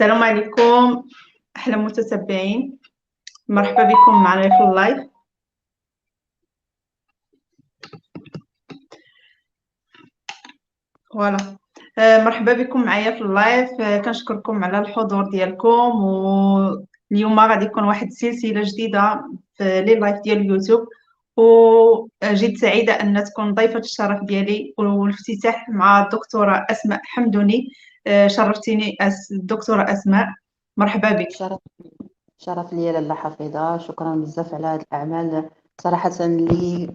السلام عليكم أحلى متتبعين، مرحبا بكم معنا في اللايف. فوالا. مرحبا بكم معايا في اللايف. كنشكركم على الحضور ديالكم، واليوم غادي يكون واحد السلسلة جديدة في لي لايف ديال اليوتيوب، وجد سعيدة أن تكون ضيفة الشرف ديالي والافتتاح مع الدكتورة أسماء حمدوني. شرفتيني الدكتورة أسماء، مرحبا بك. شرف شرف ليا لاله حفيظه، شكرا بزاف على هاد الاعمال صراحه اللي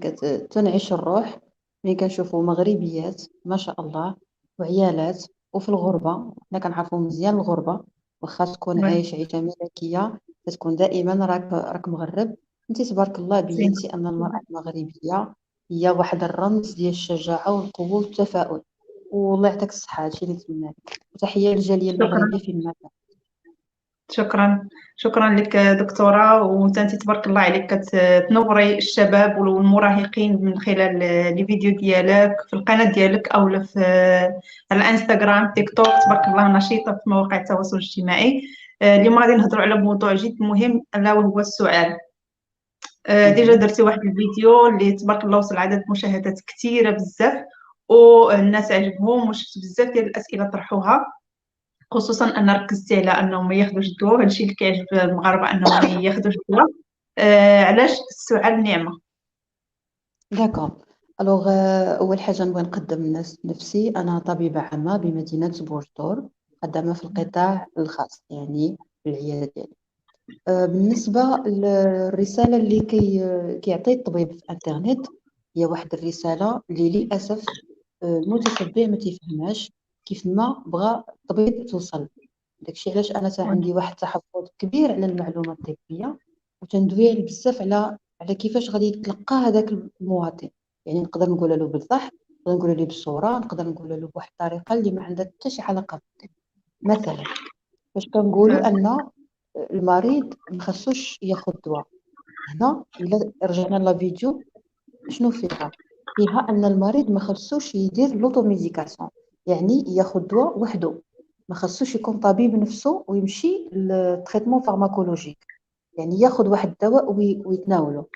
تنعش الروح. ملي كنشوفوا مغربيات ما شاء الله وعيالات وفي الغربه، حنا كنعرفوا مزيان الغربه، واخا تكون وي، عايش عيشه ملكيه تكون دائما راك مغرب. انت تبارك الله زين. بينتي ان المراه المغربيه هي واحد الرمز ديال الشجاعه والقوه والتفاؤل، والله يعطيك الصحه. هادشي اللي نتمنى لك، وتحيه للجاليه شكرا المغربيه في المكان. شكرا لك دكتورة، وانت تبارك الله عليك كتنوري الشباب والمراهقين من خلال لي فيديو ديالك في القناة ديالك او في على الانستغرام تيك توك. تبارك الله نشيطة في مواقع التواصل الاجتماعي. اليوم غادي نهضروا على موضوع جد مهم الا وهو السؤال. ديجا مهم. درتي واحد الفيديو اللي تبارك الله وصل عدد مشاهدات كثيرة بزاف، والناس عجبهم، وشفت بزاف ديال الاسئلة طرحوها، خصوصا ان ركزتي على انهم ما ياخذوش الدواء. هادشي اللي كيعجب المغاربه انهم ما ياخذوش الدواء. علاش السعال نعمه؟ داكوغ. الوغ، أول حاجة نبغي نقدم نفسي. أنا طبيبة عامة بمدينة بورتور، خدامة في القطاع الخاص يعني في العيادة ديالي. بالنسبة للرسالة اللي كيعطي الطبيب في الانترنت، هي واحد الرسالة اللي للأسف المتتبع ما تيفهمهاش كيف ما بغى الطبيب توصل. داكشي علاش أنا عندي واحد التحفظ كبير على المعلومة الطبية، وتندوي بزاف على كيفاش غادي يتلقى هذاك المواطن. يعني نقدر نقول له بالضحك، نقدر نقول له بالصورة، نقدر نقول له بواحد الطريقة اللي ما عندها حتى شي علاقة بالطب. مثلا فاش كنقولوا أن المريض ما خصوش ياخذ دواء، هنا إلا رجعنا لافيديو شنو فيها أن المريض ما خصوش يدير لوطوميديكاسيون، يعني ياخذ دواء وحده، ما خصوش يكون طبيب نفسه ويمشي للتريتمون فارماكولوجيك، يعني ياخذ واحد الدواء ويتناوله.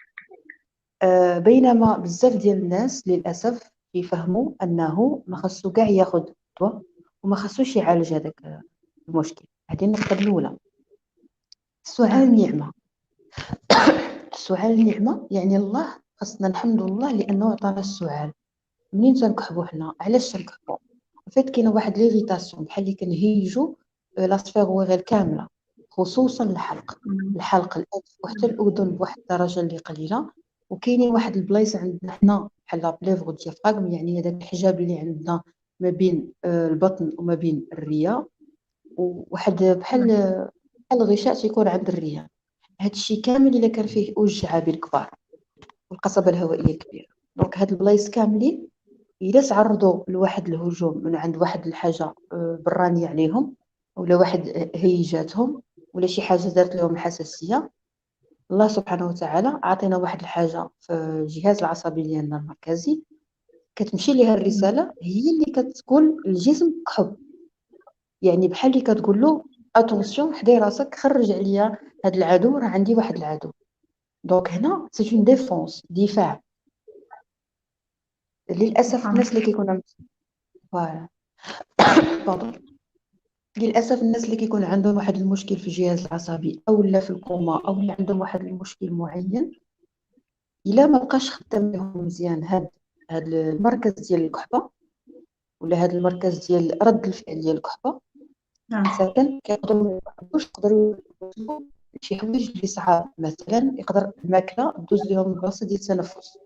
بينما بزاف ديال الناس للاسف يفهموا انه ما خصو كاع ياخذ دواء وما خصوش يعالج هذاك المشكل. هذه النقطه الاولى. السؤال نعمه. السؤال نعمه، يعني الله خصنا الحمد لله لانه عطانا السؤال. منين تنكحبوا حنا؟ علاش تنكحبوا؟ فات كاينه واحد ليغيتاسيون بحال اللي كنهيجوا لا سفير غير كامله، خصوصا الحلق الانف وحتى الاذن بواحد الدرجه اللي قليله. وكاينين واحد البلايص عندنا حنا بحال لا بليفغ ديافراغم، يعني هذاك الحجاب اللي عندنا ما بين البطن وما بين الريه، وواحد بحال الغشاء تيكون عند الريه. هذا الشيء كامل الا كان فيه اوج عابر كبار والقصبه الهوائيه كبيره، دونك هاد البلايص كاملين إلا تعرضوا لواحد الهجوم من عند واحد الحاجة برانية عليهم، ولا واحد هيجاتهم، ولا شي حاجة دارت لهم حساسية، الله سبحانه وتعالى عطينا واحد الحاجة في الجهاز العصبي ديالنا المركزي، كتمشي ليها الرسالة، هي اللي كتقول للجسم كحب. يعني بحال اللي كتقول له اتونسيون، حداي راسك، خرج عليا هاد العدو، راه عندي واحد العدو. دونك هنا سي اون ديفونس، دفاع. للاسف سبحان الناس اللي الله. كيكونوا فوالا باردون. للأسف الناس اللي كيكون عندهم واحد المشكل في الجهاز العصبي أو لا في الكوما أو اللي عندهم واحد المشكل معين، إلا ما بقاش خدام لهم مزيان هاد المركز ديال الكحبة، ولا هاد المركز ديال رد الفعل ديال الكحبة، نعم. ساكن كيقدروا ما يقدروش، يقدروا يوصلوا لشي حوايج اللي صعاب. مثلا يقدر الماكلة دوز لهم البلاصة ديال التنفس.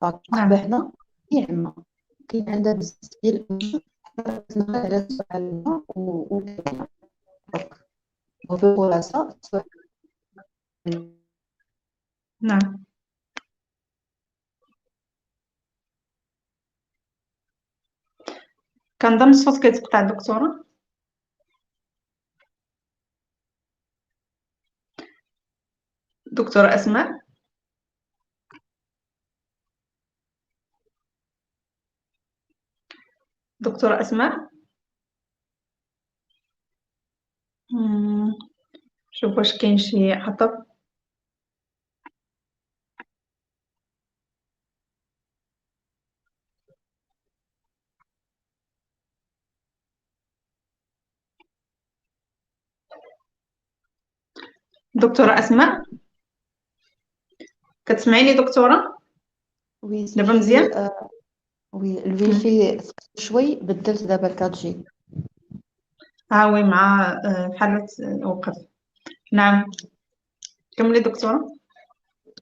فالكحبة نعم. هنا نعمة كاين عندها بزاف ديال الأوجه. حنا على سؤالنا وكلامنا. وبالخلاصة نعم. كنظن الصوت كيتقطع دكتورة. دكتورة أسماء. دكتورة أسماء. شوف واش كاين شي خطأ. دكتورة أسماء، كتسمعيني دكتورة؟ وي دابا سمحي مزيان. لي. وي مم. الويفي شوي بدلت دابا 4G. ها وي مع حالة وقف. نعم، كملي دكتورة.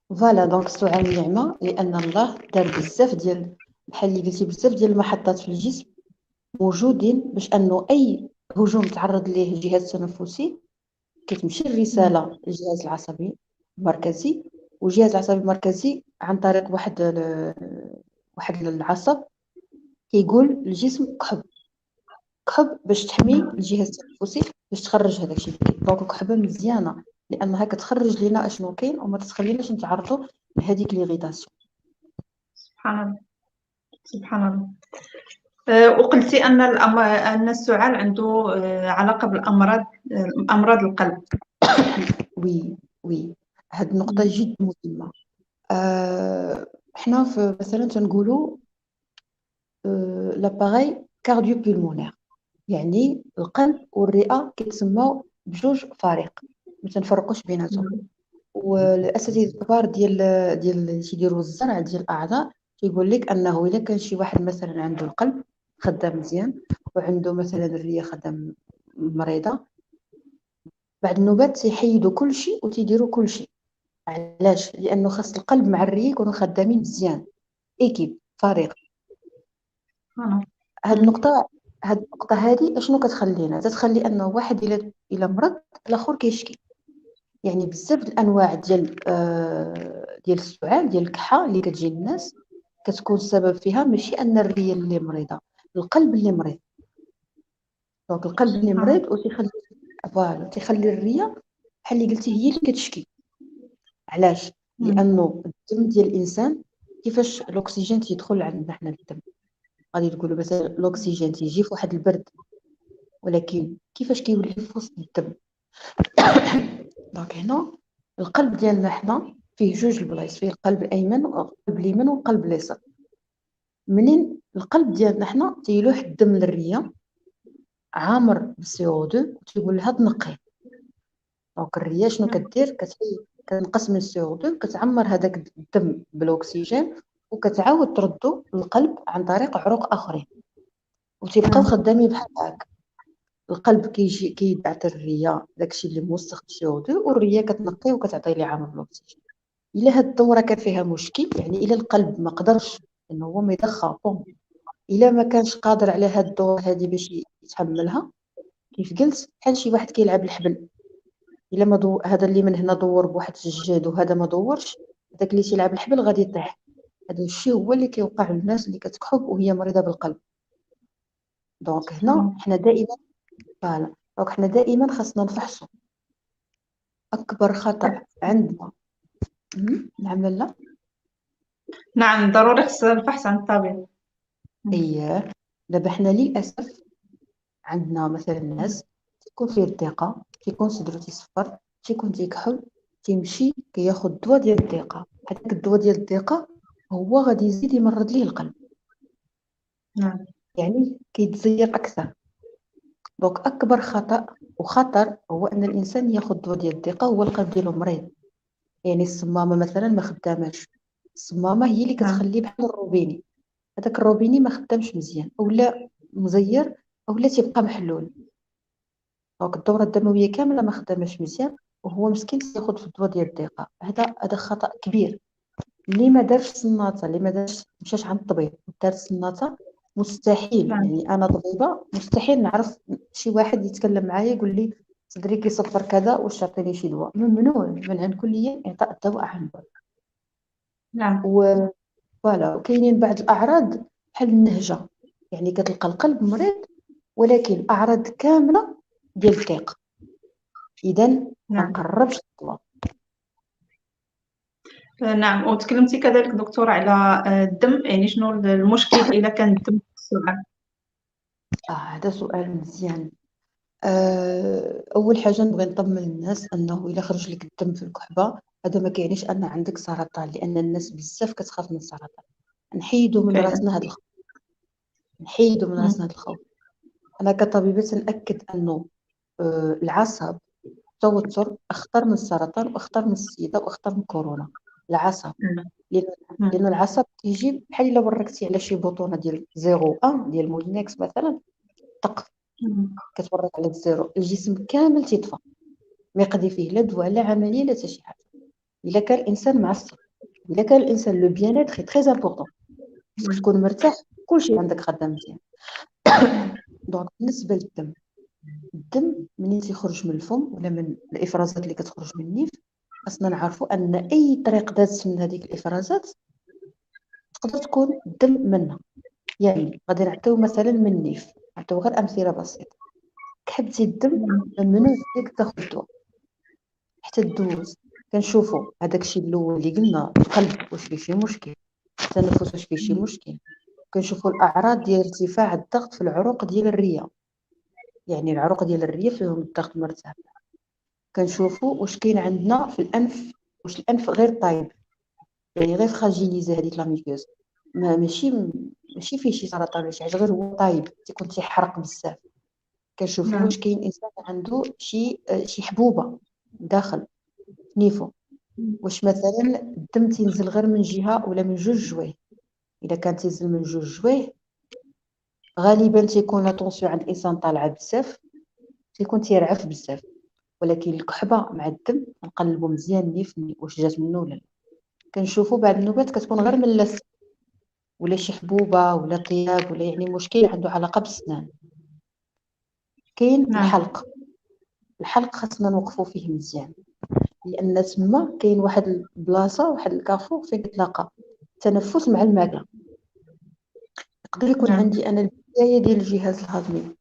فوالا دونك السؤال النعمة لأن الله دار بزاف ديال بحال اللي قلتي بزاف ديال المحطات في الجسم موجودين باش أنه أي هجوم تعرض ليه الجهاز التنفسي كتمشي مم. الرسالة للجهاز العصبي المركزي، والجهاز العصبي المركزي عن طريق واحد العصب كيقول للجسم كحب كحب باش تحمي الجهاز التنفسي باش تخرج هذاك الشيء اللي كاين. دونك الكحبه مزيانه لانها كتخرج لينا اشنو كاين وما تخليناش نتعرضوا لهذيك ليغيتاسيون. سبحان الله، سبحان الله. وقلتي أن أن السعال عنده علاقة بالأمراض، أمراض القلب. وي وي هاد النقطه مم. جد مهمه. حنا في مثلا تنقولوا لاباغي كارديو بولمونير، يعني القلب والرئه كيتسموا بجوج فريق ما تنفرقوش بيناتهم. مم. والاساتذه الكبار ديال اللي تيديروا الزرع ديال الاعضاء تيقول لك انه الا كان شي واحد مثلا عنده القلب خدام مزيان وعنده مثلا الرئه خدام مريضه، بعد النوبات تيحيدوا كل شيء وتيديروا كل شيء. علاش؟ لانه خاص القلب مع الرئه يكونوا خدامين مزيان، ايكيب فريق. سبحان الله. هاد مم. النقطه هاد النقطه هذه اشنو كتخلينا؟ تتخلي انه واحد الا مرض الاخر كيشكي. يعني بزاف د الانواع ديال السعال ديال الكحه اللي كتجي للناس كتكون السبب فيها ماشي ان الريه اللي مريضه، القلب اللي مريض. دونك القلب اللي سبحان الله. مريض وتيخلي فوالا تيخلي الريه بحال اللي قلتي هي اللي كتشكي. علاش؟ مم. لانه الدم ديال الانسان كيفاش الاكسجين تيدخل عندنا حنا للدم. غادي تقولوا مثلا الاكسجين تيجي في واحد البرد، ولكن كيفاش كيولي في وسط الدم. دونك هنا القلب ديالنا حنا فيه جوج البلايص، فيه القلب الايمن والقلب اليمين والقلب اليسار. منين القلب ديالنا حنا تيلوح الدم للريه عامر بالسي او 2 وتيقول لها تنقي. دونك الريه شنو مم. كدير؟ كتنقص من السي او 2 كتعمر هذاك الدم بالاكسجين وكتعاود تردو للقلب عن طريق عروق اخرين وتيبقاو مم. خدامين بحال هكا. القلب كيجي كيبعث الريه داكشي اللي موسخ بالسي او 2 والريه كتنقيه وكتعطي ليه عامر بالاكسجين. الا هاد الدوره كان فيها مشكل، يعني الا القلب ما قدرش انه هو ما يضخها بوم، الا ما كانش قادر على هاد الدوره هذه باش يتحملها، كيف قلت بحال شي واحد كيلعب الحبل. الا ما هذا اللي من هنا دور بواحد السجاد وهذا ما دورش، هذاك اللي تيلعب الحبل غادي يطيح. هذا الشيء هو اللي كيوقع للناس اللي كتكحب وهي مريضه بالقلب. دونك سبحان هنا الله. حنا دائما فعلا دونك حنا دائما خاصنا نفحصوا. اكبر خطا عندنا نعم لا. نعم، ضروري خص البحث عن الطبيب. مم. اييه دابا حنا للاسف عندنا مثلا الناس تيكون فيه الضيقة، تيكون صدرو تيصفر، تيكون تيكحل، تيمشي كياخد دواء ديال الضيقة. هذاك الدواء ديال الضيقة هو غادي يزيد يمرض ليه القلب، نعم. يعني كيتزير أكثر. دونك أكبر خطأ وخطر هو أن الإنسان ياخد دواء ديال الضيقة هو القلب ديالو مريض. يعني الصمامة مثلا ما خداماش، الصمامة هي اللي نعم. كتخلي بحال الروبيني، هذاك الروبيني ما خدامش مزيان اولا مزير اولا تيبقى محلول. دونك الدورة الدموية كاملة ما خداماش مزيان وهو مسكين تياخد في الدواء ديال الضيقة. هذا خطأ كبير. اللي ما دارش السناطة، اللي ما دارش مشاش عند الطبيب ودار السناطة، مستحيل. نعم. يعني أنا طبيبة مستحيل نعرف شي واحد يتكلم معايا يقول لي صدري كيصفر كذا واش تعطيني شي دواء. ممنوع منعا كليا إعطاء الدواء عن بعد. نعم. و فوالا وكاينين بعض الأعراض بحال النهجة، يعني كتلقى القلب مريض ولكن أعراض كاملة ديال الضيق، إذا ما نعم. نقربش الدواء. نعم، وتكلمتي كذلك دكتورة على الدم، يعني شنو المشكل إذا كان الدم في السرعة. هذا سؤال مزيان. اول حاجه نبغي نطمن الناس انه الا خرج لك الدم في الكحبه هذا ما كيعنيش ان عندك سرطان، لان الناس بزاف كتخاف من السرطان. نحيدوا من فعلا. راسنا هذا الخوف، نحيدوا من راسنا مم. هذا الخوف. انا كطبيبه ناكد انه العصب، التوتر اخطر من السرطان واخطر من السيده واخطر من كورونا. العصب، لأن مم. لأنه العصب كيجي بحال إلا وركتي على شي بطونة ديال 01 ديال مولينكس مثلا، طق مم. كتورك على الزيرو، الجسم كامل تيطفى، ما يقضي فيه لا دواء لا عملية لا حتى شي حاجة. إلا كان الإنسان معصب، إلا كان الإنسان لو بيان اتر تري امبورطون، خصك مم. تكون مرتاح كلشي عندك خدام مزيان. دونك بالنسبة للدم، الدم منين تيخرج من الفم ولا من الإفرازات اللي كتخرج من النيف، خاصنا نعرفوا أن أي طريق دازت من هذيك الإفرازات تقدر تكون الدم منها. يعني غادي نعطيو مثلا من النيف، نعطيو غير امثله بسيطه. كحبتي الدم ممنوع ليك تاخذ الدواء حتى دوز. كنشوفوا هذاك الشيء الاول اللي قلنا، القلب واش فيه شي مشكل، التنفس واش فيه شي مشكل. كنشوفوا الاعراض ديال ارتفاع الضغط في العروق ديال الرئه، يعني العروق ديال الرئه فيهم الضغط مرتفع. كنشوفوا واش كاين عندنا في الانف، واش الانف غير طايب، يعني غير فراجيليزي هذيك لا ميكوز، ماشي فيه شي سرطان ولا شي حاجه، غير هو طايب تيكون تيحرق بزاف. كنشوفوا نعم. واش كاين انسان عنده شي حبوبه داخل نيفو، واش مثلا الدم تينزل غير من جهه ولا من جوج جوايه. اذا كان تينزل من جوج جوايه غالبا تيكون لا طونسيون عند الانسان طالعه بزاف، تيكون تيرعف بزاف. ولكن الكحبه مع الدم نقلبوا مزيان النيف واش جات منه ولا لا. كنشوفوا بعض النوبات كتكون غير من اللثه ولا شي حبوبه ولا طياب ولا يعني مشكل عنده علاقه بالسنان. كاين نعم. الحلق، الحلق خاصنا نوقفوا فيه مزيان، لان تما كاين واحد البلاصه، واحد الكافور فين كتلاقى التنفس مع الماكله. يقدر يكون نعم. عندي انا البدايه ديال الجهاز الهضمي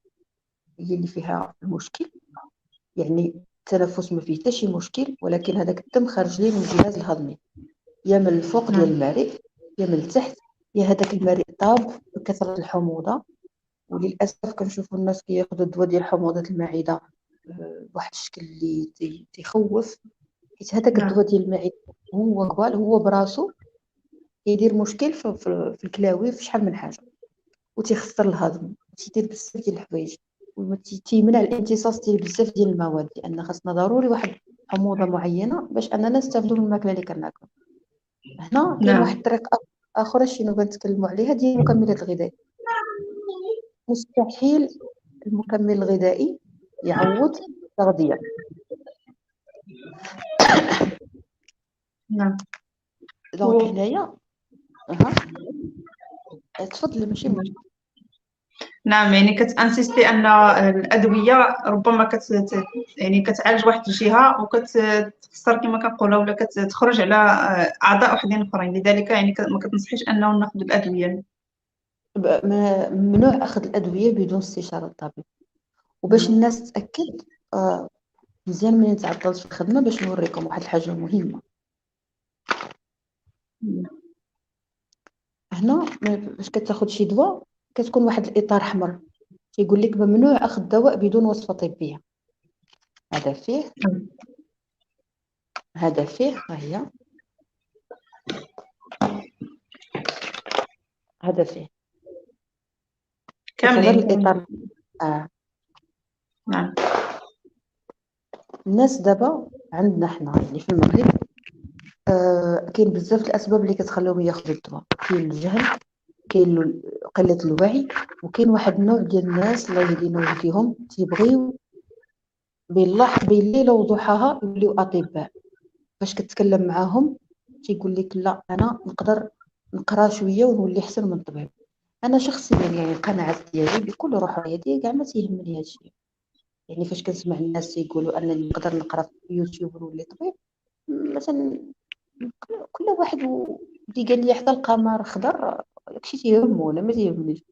هي اللي فيها المشكل، يعني التنفس ما فيه حتى شي مشكل، ولكن هذاك الدم خارج لي من الجهاز الهضمي، يا من الفوق ديال نعم. المريء يا من التحت، يا هذاك المريء طاب بكثره الحموضه. وللاسف كنشوفوا الناس كياخذوا الدواء ديال حموضه المعده بواحد الشكل اللي تيخوف، حيت هذاك نعم. الدواء ديال المعده هو قبال هو براسو كيدير مشكل في الكلاوي في شحال من حاجه، وتيخسر الهضم، تيدير بزاف ديال الحوايج، وتيمنع الامتصاص ديال بزاف ديال المواد، لان خاصنا ضروري واحد حموضه معينه باش اننا نستافدوا من الماكله اللي كناكل. هنا كاين واحد نعم. الطريقه اخرى شنو كنتكلموا عليها، ديال المكملات الغذائيه. مستحيل المكمل الغذائي يعوض التغذيه. نعم. دونك هنايا اها تفضلي ماشي مشكل. نعم، يعني كتانسيستي ان الادويه ربما يعني كتعالج واحد الجهه وكتخسر كما كنقولوا، ولا كتخرج على اعضاء وحدين اخرين، لذلك يعني ما كتنصحيش انه ناخذ الادويه. ممنوع اخذ الادويه بدون استشاره الطبيب. وباش نعم. الناس تاكد مزيان ملي تعطلت في الخدمه باش نوريكم واحد الحاجه مهمه. هنا باش كتاخذ شي دواء كتكون واحد الاطار احمر كيقول لك ممنوع اخذ دواء بدون وصفه طبيه. هذا فيه، هذا فيه، ها هي، هذا فيه، شوفوا غير كاملين. الاطار. نعم. الناس دابا عندنا حنا يعني في المغرب كاين بزاف الاسباب اللي كتخليهم ياخذوا الدواء. كاين الجهل، كاين قله الوعي، وكاين واحد النوع ديال الناس الله يهدينا فيهم تيبغيو بين ليله وضحاها يوليو اطباء. فاش كتكلم معاهم تيقول لك لا انا نقدر نقرا شويه ونولي احسن من طبيب. انا شخصيا يعني القناعه ديالي بكل روح رياضيه كاع ما تيهمني هادشي. يعني فاش كنسمع الناس يقولوا انني نقدر نقرا في يوتيوب ونولي طبيب، مثلا كل واحد اللي قال لي حتى القمر خضر داكشي تيهمو، انا ما تيهمنيش.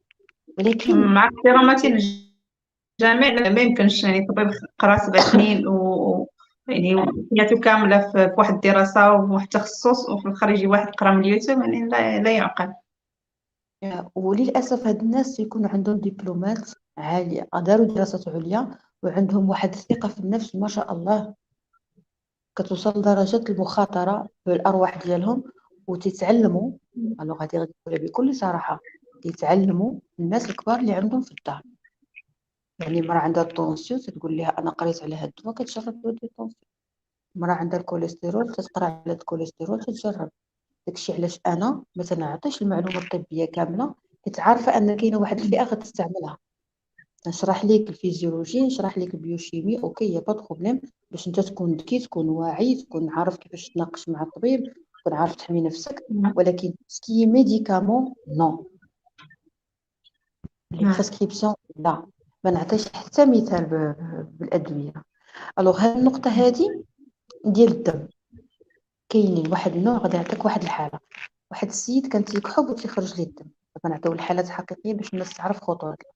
ولكن مع احتراماتي للجميع، ما يمكنش يعني طبيب قرا 7 سنين يعني حياته كامله في واحد الدراسه وواحد التخصص، وفي الخارج يجي واحد قرا من اليوتيوب، يعني لا يعقل. وللاسف هاد الناس يكون عندهم دبلومات عاليه، داروا دراسات عليا وعندهم واحد الثقة في النفس ما شاء الله، كتوصل لدرجة المخاطرة بالأرواح ديالهم، وتتعلموا. أنا غادي نقولها بكل صراحة، يتعلموا الناس الكبار اللي عندهم في الدار. يعني مرة عندها الطونسيون تقول لها أنا قريت على هاد الدواء كتجرب دواء ديال الطونسيون. مرة عندها الكوليسترول تقرا على الكوليسترول تتجرب. داكشي علاش أنا ما تنعطيش المعلومة الطبية كاملة، حيت عارفة أن كاينة واحد الفئة غتستعملها. نشرح ليك الفيزيولوجي، نشرح ليك البيوشيمي، اوكي يا با بروبليم، باش انت تكون ذكي، تكون واعي، تكون عارف كيفاش تناقش مع الطبيب، تكون عارف تحمي نفسك. نعم. ولكن سكي ميديكامون نو، لي نعم. بريسكريبسيون لا، ما نعطيش حتى مثال بالادويه. الوغ هاد النقطه هادي ديال الدم، كاينين واحد النوع غادي نعطيك واحد الحاله. واحد السيد كان تيكحب وتيخرج ليه الدم، كنعطيو الحالات حقيقيه باش الناس تعرف خطورتها.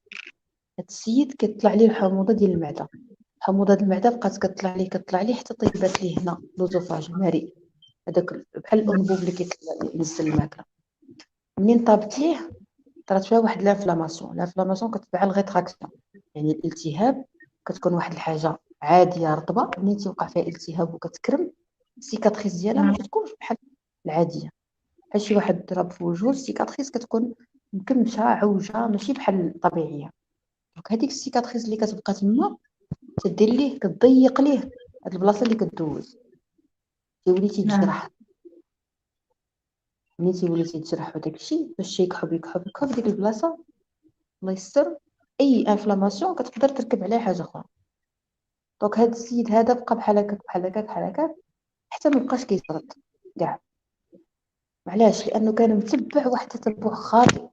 هاد السيد كيطلع ليه الحموضه ديال المعده، حموضه المعده بقات كتطلع ليه حتى طيبات ليه هنا لوزوفاج المريء، هذاك بحال الانبوب اللي ينزل الماكله. منين طابت ليه طرات فيها واحد لانفلاماسيون كتبع الغيتراكسيون، يعني الالتهاب. كتكون واحد الحاجه عاديه رطبه، منين تيوقع فيها التهاب وكتكرم، السيكاتريس ديالها ما نعم. تكونش بحال العاديه. بحال شي واحد ضرب في وجهه، السيكاتريس كتكون مكمشه عوجه ماشي بحال الطبيعيه. دونك هذيك السيكاتريس اللي كتبقى تما تدير ليه، كتضيق ليه هاد البلاصه اللي كدوز، تيولي نعم. تيتجرح. ملي تيولي تيتجرح وداك الشيء باش يكحب ديك البلاصه، الله يستر، اي انفلاماسيون كتقدر تركب عليها حاجه اخرى. دونك هاد السيد هذا بقى بحال هكاك بحال هكاك بحال هكاك حتى ما بقاش كيترد كاع. علاش؟ لانه كان متبع واحد التتبع خاطئ،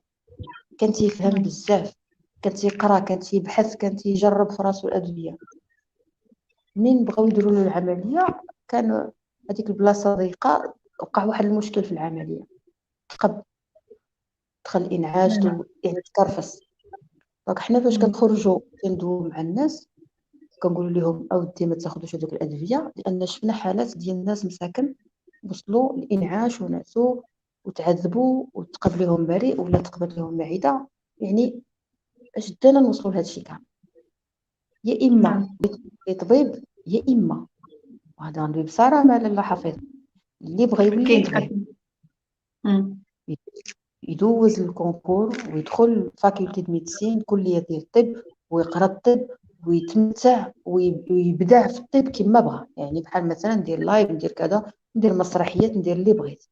كان تيفهم بزاف، كان تيقرا، كان تيبحث، كان تيجرب في راسو الادويه. منين بغاو يديروا له العمليه كان هذيك البلاصه ضيقه، وقع واحد المشكل في العمليه، تقب، دخل انعاش نعم. يعني تكرفس. دونك حنا فاش كنخرجوا كندويو مع الناس كنقول لهم اودي ما تاخذوش هذوك الادويه، لان شفنا حالات ديال الناس مساكن وصلوا للانعاش ونعسوا وتعذبوا وتقبل لهم بريء ولا تقبل لهم معده. يعني اش دانا نوصلوا لهذا الشيء كامل؟ يا اما نعم. طبيب، يا اما، وهذا نقول بصراحه ما لا حفيظ، اللي بغى يولي كاين طبيب أكيد. مم. يدوز الكونكور ويدخل فاكولتي د ميديسين، كليه ديال الطب، ويقرا الطب ويتمتع ويبدع في الطب كما بغى. يعني بحال مثلا ندير لايف، ندير كذا، ندير مسرحيات، ندير اللي بغيت.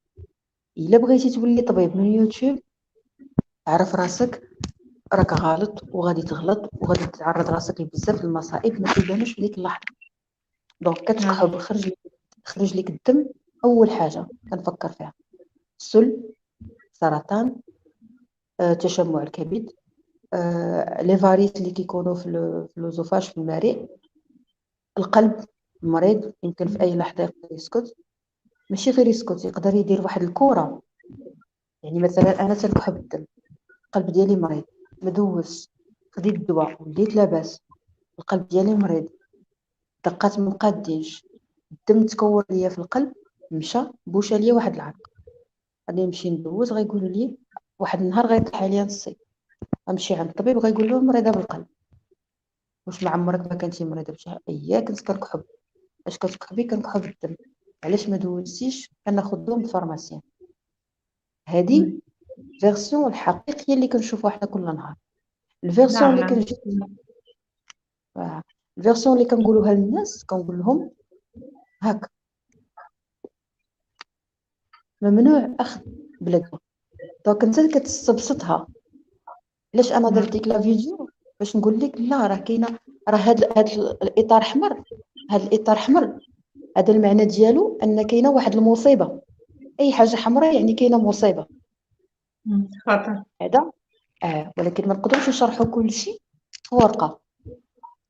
الا بغيتي تولي طبيب من يوتيوب، عرف راسك راك غلط وغادي تغلط وغادي تعرض راسك لبزاف المصائب ما تبانوش في ديك اللحظه. دونك كتكحب نعم. خرج لك الدم، اول حاجه كنفكر فيها السل، سرطان، تشمع الكبد، لي فاريس اللي كيكونوا في لوزوفاج في المريء، القلب المريض يمكن في اي لحظه يقدر يسكت. ماشي غير يسكت، يقدر يدير واحد الكره. يعني مثلا انا تنكحب الدم، القلب ديالي مريض، ما دوزش، خديت الدواء وليت لاباس، القلب ديالي مريض، دقات ما مقادينش، الدم تكور ليا في القلب، مشى بوشى ليا واحد العرق، غادي نمشي ندوز، غيقولوا لي واحد النهار غيطيح عليا نصي، غنمشي عند الطبيب غيقول له مريضه بالقلب. واش ما عمرك ما كنتي مريضه بشي حاجه؟ اياك كنت كنكحب. اش كتكحبي؟ كنكحب الدم. علاش ما دوزتيش؟ كناخذهم بالفارماسيان. هذه مم. فيرسيون الحقيقيه اللي كنشوفوها حنا كل نهار. الفيرسيون نعم. اللي نعم. كنجي، الفيرسيون اللي كنقولوها للناس كنقول لهم هاك ممنوع اخذ بلا دواء. دونك انت كتستبسطها. علاش انا درت نعم. لك لا فيديو؟ باش نقول لك لا، راه كاينه، راه هاد الاطار احمر، هاد الاطار احمر، هذا المعنى ديالو ان كاينه واحد المصيبه. اي حاجه حمراء يعني كاينه مصيبه. مم. خطر. هذا ولكن ما نقدروش نشرحوا كل شيء في ورقه.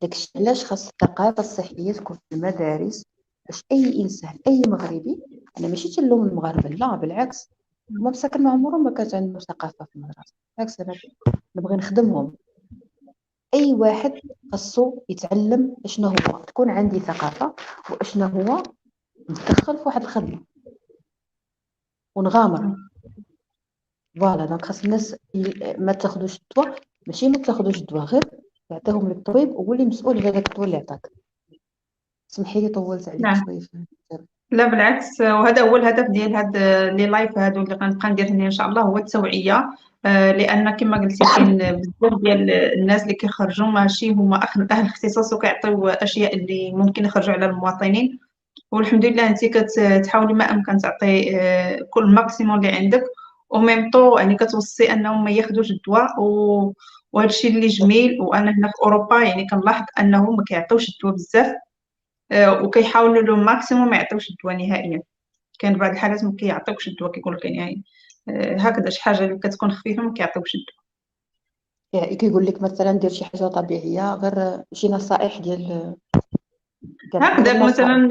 داكشي علاش خاص الثقافه الصحيه تكون في المدارس، باش اي انسان، اي مغربي، انا ماشي تنلوم المغاربه، لا بالعكس، هما مساكن ما عمرهم ما كانت عندهم ثقافه في المدرسه، بالعكس انا نبغي نخدمهم. اي واحد خاصو يتعلم اشنا هو تكون عندي ثقافه، واشنا هو نتدخل في واحد الخدمه ونغامر. مم. فوالا دونك خاص الناس ما تاخذوش الدواء، ماشي ما تاخذوش الدواء غير يعطيهم للطبيب، وهو اللي مسؤول على داك الدواء اللي عطاك. سمحي لي طولت عليك نعم. شويه في الكلام. لا بالعكس، وهذا هو الهدف ديال هاد لي لايف هادو اللي غنبقى ندير هنا ان شاء الله، هو التوعيه. لان كما قلتي كاين بزاف ديال الناس اللي كيخرجوا ماشي هما اهل اختصاص، وكيعطيو اشياء اللي ممكن يخرجوا على المواطنين. والحمد لله انت كتحاولي ما امكن تعطي كل الماكسيموم اللي عندك، وميم طو يعني كتوصي انهم ما ياخذوش الدواء وهذا الشيء اللي جميل. وانا هنا في اوروبا يعني كنلاحظ انهم ما كيعطيوش الدواء بزاف، وكيحاولوا له ماكسيموم ما يعطيوش الدواء نهائيا. كاين بعض الحالات ما كيعطيوش الدواء، كيقول لك يعني هكذا شي حاجه اللي كتكون خفيفه ما كيعطيوش الدواء. يعني كيقول لك مثلا دير شي حاجه طبيعيه، غير شي نصائح ديال كيعطيك غير هكذاك نصائح. مثلا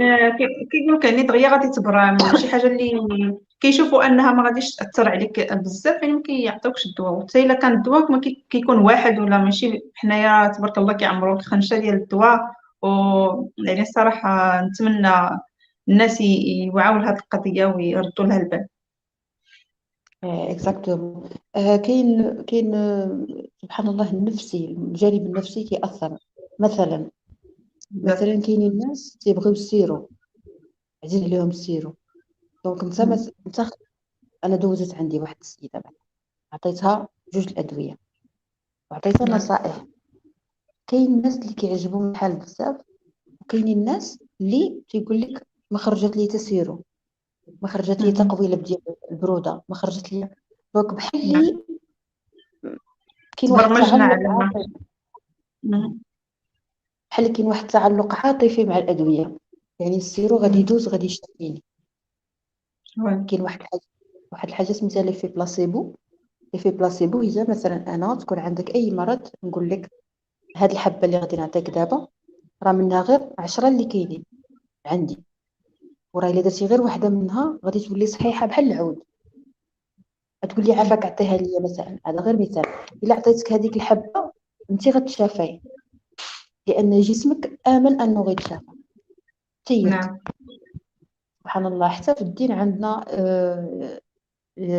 كيقول لك يعني دغيا غادي تبرى شي حاجه اللي كيشوفوا انها ما غاديش تاثر عليك بزاف، يعني ما كيعطيوكش الدواء. وحتى الا كان الدواء ما كيكون واحد ولا ماشي، حنايا تبارك الله كيعمروا الخنشه ديال الدواء. و يعني الصراحه نتمنى الناس يوعوا لهذه القضيه ويردوا لها البال. اكزاكتومون. كاين سبحان الله النفسي، الجانب النفسي كيأثر. مثلا بزاف. مثلا كاينين الناس تيبغيو السيرو، عزيز عليهم السيرو. دونك انت انا دوزت عندي واحد السيده بعد، عطيتها جوج الادويه وعطيتها نعم. نصائح. كاين الناس اللي كيعجبهم الحال بزاف، وكاينين الناس اللي تيقول لك ما خرجت لي تسيرو، ما خرجت لي مهم. تقويله ديال البروده، ما خرجت لي. دونك بحال نعم. اللي كاين واحد تبرمجنا التعلق على ما. عاطفي، مهم. بحال اللي كاين واحد التعلق عاطفي مع الادويه. يعني السيرو غادي مهم. يدوز غادي يشافيني. وي. كاين واحد الحاجه سميتها لي في بلاسيبو. لي في بلاسيبو اذا مثلا انا تكون عندك اي مرض، نقول لك هاد الحبه اللي غادي نعطيك دابا راه منها غير 10 اللي كاينين عندي، وراه الا درتي غير واحده منها غادي تولي صحيحه بحال العود. تقول لي عافاك عطيها لي مثلا، هذا غير مثال. الا عطيتك هذيك الحبه انت غتشافي، لان جسمك امن انه غيتشافى. تيق. نعم. سبحان الله، حتى في الدين عندنا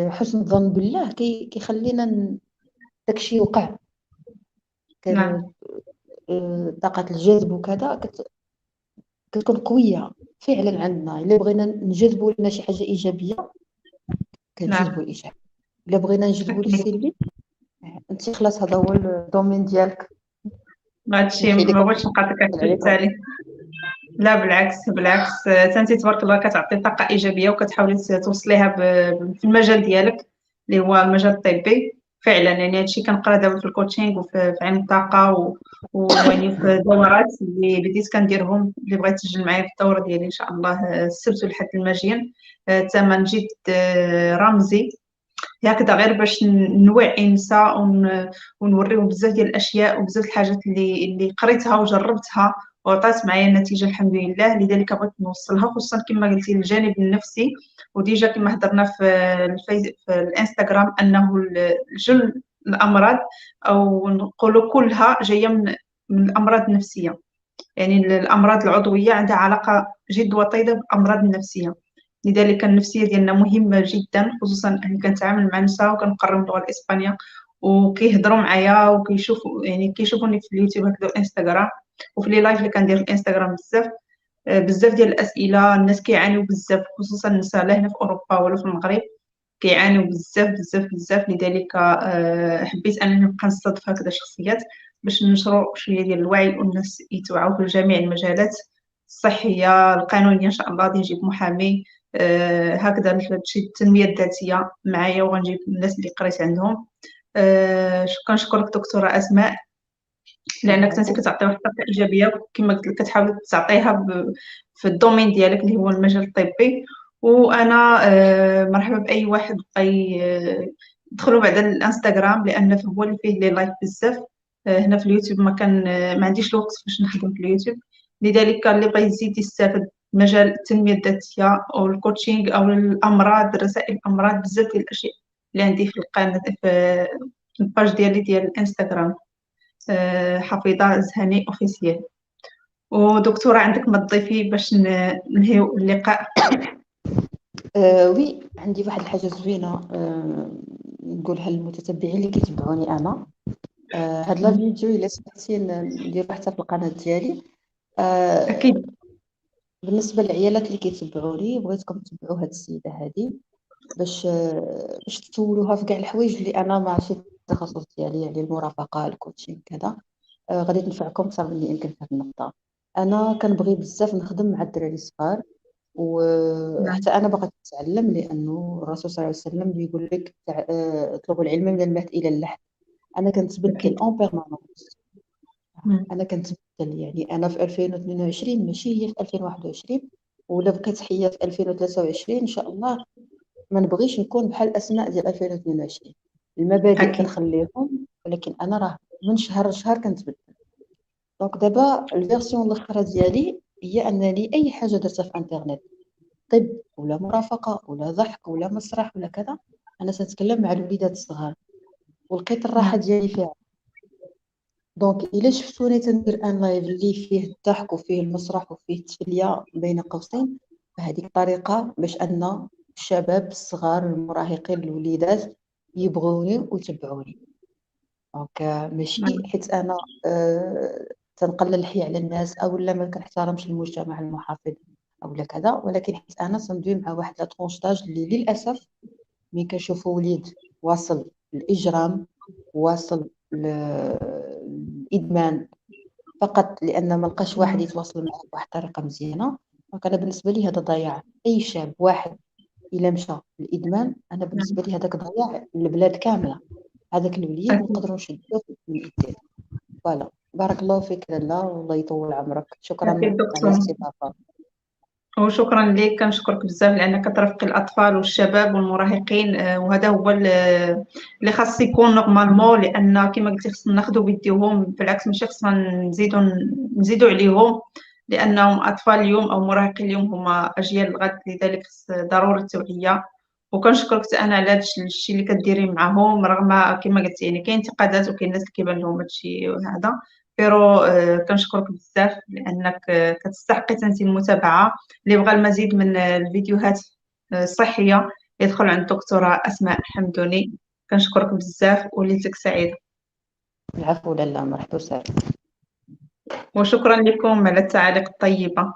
حسن الظن بالله كيخلينا داكشي يوقع. كان نعم. طاقة الجذب وكذا كتكون قوية فعلا عندنا. إلا بغينا نجذبوا لنا شي حاجة إيجابية كنجذبوا نعم. الإيجابي، إلا بغينا نجذبوا أكيد. للسلبي أنت خلاص هذا هو الدومين ديالك. هادشي سمحي لي ما بغيتش نقاطعك كنطول في عليكم. التالي. لا بالعكس، بالعكس، انت تبارك الله كتعطي طاقه ايجابيه وكتحاولي توصليها في المجال ديالك اللي هو المجال الطبي. فعلا يعني هادشي كنقرا دابا في الكوتشينغ وفي علم الطاقه ويعني في دورات اللي بديت كنديرهم. اللي بغيت تسجل معايا في الدوره ديالي ان شاء الله السبت والحد المجيين، الثمن جد رمزي. هكذا غير باش نوعي النساء ونوريهم بزاف ديال الاشياء وبزاف الحاجات اللي قريتها وجربتها وعطات معايا النتيجه الحمد لله. لذلك بغيت نوصلها، خصوصا كما قلتي الجانب النفسي. وديجا كما هضرنا في الانستغرام انه جل الامراض او نقولوا كلها جايه من الامراض النفسيه. يعني الامراض العضويه عندها علاقه جد وطيده بالامراض النفسيه. لذلك النفسيه ديالنا مهمه جدا، خصوصا انا كنتعامل مع نساء وكنقرب اللغه الاسبانيه وكيهضروا معايا وكيشوفوا يعني كيشوفوني في اليوتيوب هكذا والانستغرام وفي لي لايف اللي كندير في الانستغرام بزاف. بزاف ديال الاسئله الناس كيعانيو بزاف، خصوصا النساء لا هنا في اوروبا ولا في المغرب كيعانيو بزاف بزاف بزاف. لذلك حبيت انني نبقى نستضيف هكذا شخصيات باش ننشروا شويه ديال الوعي والناس يتوعوا في جميع المجالات الصحيه القانونيه. ان شاء الله غادي نجيب محامي هكذا لهادشي التنميه الذاتيه معايا، وغنجيب الناس اللي قريت عندهم. كنشكرك دكتوره اسماء، لانك انت كتعطي واحد الطاقه ايجابيه كما قلت لك كتحاول تعطيها في الدومين ديالك اللي هو المجال الطبي. وانا مرحبا باي واحد بقى يدخلوا بعد الانستغرام لان هو اللي فيه لي لايف بزاف. هنا في اليوتيوب ما عنديش الوقت باش نخدم في اليوتيوب. لذلك اللي بغى يزيد يستافد مجال التنميه الذاتيه او الكوتشينغ او الامراض، رسائل الامراض، بزاف ديال الاشياء اللي عندي في القناه في الباج ديالي ديال الانستغرام، حفيظة زهاني اوفيسيال. ودكتورة عندك ما تضيفي باش ننهيو اللقاء؟ وي، عندي واحد الحاجة زوينة نقولها للمتتبعين اللي كيتبعوني أنا. هاد لا فيديو الا سمحتي نديرو حتى في القناه ديالي. آه، اكيد. بالنسبه للعيالات اللي كيتبعوني بغيتكم تتبعوا هاد السيده هادي، باش تسولوها في كاع الحوايج اللي انا ماشي في التخصص ديالي، يعني المرافقه الكوتشين كذا. غادي تنفعكم اكثر من اللي يمكن في هاد النقطه. انا كنبغي بزاف نخدم مع الدراري الصغار، نعم. وحتى انا باغا نتعلم، لانه الرسول صلى الله عليه وسلم يقول لك اطلبوا العلم من المهد الى اللحد. انا كنتبدل اكيد. اون بيرمانونس. مم. انا كنتبدل، يعني انا في 2022 ماشي هي في 2021، ولا بقيت حيه في 2023 ان شاء الله ما نبغيش نكون بحال الاسماء ديال 2022. المبادئ اكيد. كنخليهم، ولكن انا راه من شهر لشهر كنتبدل. دونك دابا الفيرسيون الاخرى ديالي هي انني اي حاجه درتها في انترنت، طب ولا مرافقه ولا ضحك ولا مسرح ولا كذا، انا سنتكلم مع الوليدات الصغار ولقيت الراحه نعم. ديالي فيها. دونك الا شفتوني تندير ان لايف اللي فيه الضحك وفيه المسرح وفيه التفليه بين قوسين، فهذيك طريقه باش ان الشباب الصغار المراهقين الوليدات يبغوني ويتبعوني. دونك ماشي نعم. حيت انا تنقلل الحياء على الناس او لا ما كنحترمش المجتمع المحافظ او لا كذا، ولكن حيت انا تندوي مع واحد لا ترونشتاج اللي للاسف ملي كنشوفوا وليد واصل الاجرام، واصل الادمان، فقط لان ما لقاش واحد نعم. يتواصل معه بواحد الطريقه مزيانه. دونك انا بالنسبه لي هذا ضياع. اي شاب واحد الا مشى للادمان، انا نعم. بالنسبه لي هذاك ضياع البلاد كامله. هذاك الوليد اكيد. نقدروا نشدوه من ايديه. فوالا. بارك الله فيك لاله، والله يطول عمرك. شكرا اكيد على دكتور. الاستضافه. وشكرا لك، كنشكرك بزاف لانك ترافق الاطفال والشباب والمراهقين، وهذا هو اللي خاص يكون نورمالمون، لان كما قلتي خصنا ناخذوا بيديهم، بالعكس ماشي خصنا نزيدوا عليهم، لانهم اطفال اليوم او مراهقين اليوم هما اجيال الغد، لذلك خص ضروري التوعيه. وكنشكرك حتى انا على هذا الشيء اللي كديري معاهم، رغم كما قلتي يعني كاين انتقادات وكاين ناس اللي كيبان لهم هذا الشيء هذا، بيرو كنشكرك بزاف لانك كتستحقي تنتي المتابعه. اللي بغى المزيد من الفيديوهات الصحية يدخل عند الدكتورة أسماء حمدوني. كنشكرك بزاف وليلتك سعيدة. العفو لاله، مرحبا وسهلا. وشكرا لكم على التعاليق الطيبة.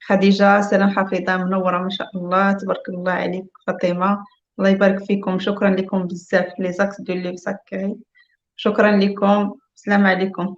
خديجة سلام حفيظة منورة ما شاء الله، تبارك الله عليك. فاطمة الله يبارك فيكم، شكرا لكم بزاف لي زاكس دو لي مسكري. شكرا لكم، السلام عليكم.